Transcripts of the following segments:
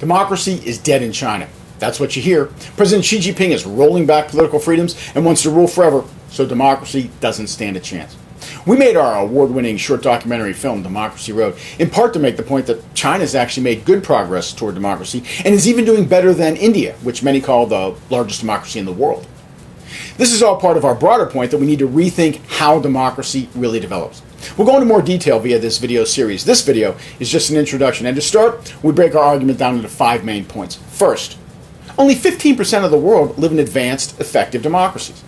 Democracy is dead in China. That's what you hear. President Xi Jinping is rolling back political freedoms and wants to rule forever, so democracy doesn't stand a chance. We made our award-winning short documentary film, Democracy Road, in part to make the point that China has actually made good progress toward democracy and is even doing better than India, which many call the largest democracy in the world. This is all part of our broader point that we need to rethink how democracy really develops. We'll go into more detail via this video series. This video is just an introduction, and to start, we break our argument down into 5 main points. First, only 15% of the world live in advanced, effective democracies.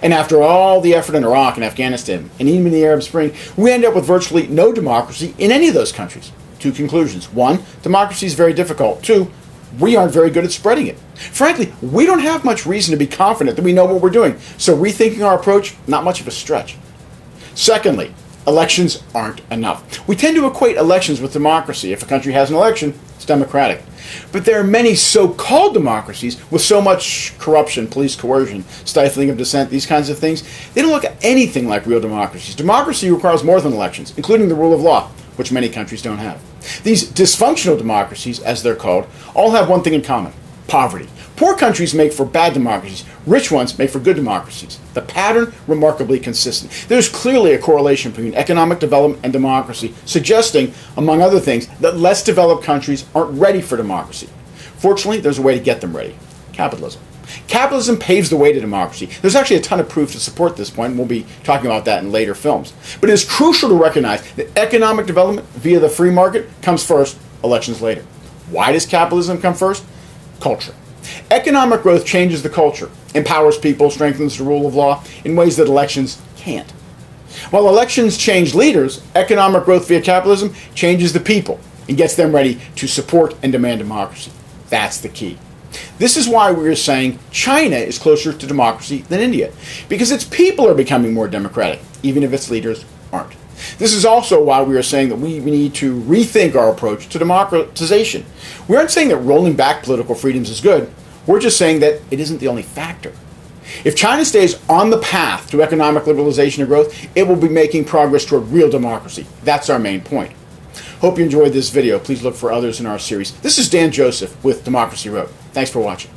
And after all the effort in Iraq and Afghanistan, and even the Arab Spring, we end up with virtually no democracy in any of those countries. 2 conclusions. 1, democracy is very difficult. 2, we aren't very good at spreading it. Frankly, we don't have much reason to be confident that we know what we're doing, so rethinking our approach, not much of a stretch. Secondly, elections aren't enough. We tend to equate elections with democracy. If a country has an election, it's democratic. But there are many so-called democracies with so much corruption, police coercion, stifling of dissent, these kinds of things. They don't look anything like real democracies. Democracy requires more than elections, including the rule of law, which many countries don't have. These dysfunctional democracies, as they're called, all have one thing in common: poverty. Poor countries make for bad democracies. Rich ones make for good democracies. The pattern, remarkably consistent. There's clearly a correlation between economic development and democracy, suggesting, among other things, that less developed countries aren't ready for democracy. Fortunately, there's a way to get them ready: capitalism. Capitalism paves the way to democracy. There's actually a ton of proof to support this point, and we'll be talking about that in later films. But it is crucial to recognize that economic development via the free market comes first, elections later. Why does capitalism come first? Culture. Economic growth changes the culture, empowers people, strengthens the rule of law in ways that elections can't. While elections change leaders, economic growth via capitalism changes the people and gets them ready to support and demand democracy. That's the key. This is why we're saying China is closer to democracy than India, because its people are becoming more democratic, even if its leaders aren't. This is also why we are saying that we need to rethink our approach to democratization. We aren't saying that rolling back political freedoms is good. We're just saying that it isn't the only factor. If China stays on the path to economic liberalization and growth, it will be making progress toward real democracy. That's our main point. Hope you enjoyed this video. Please look for others in our series. This is Dan Joseph with Democracy Road. Thanks for watching.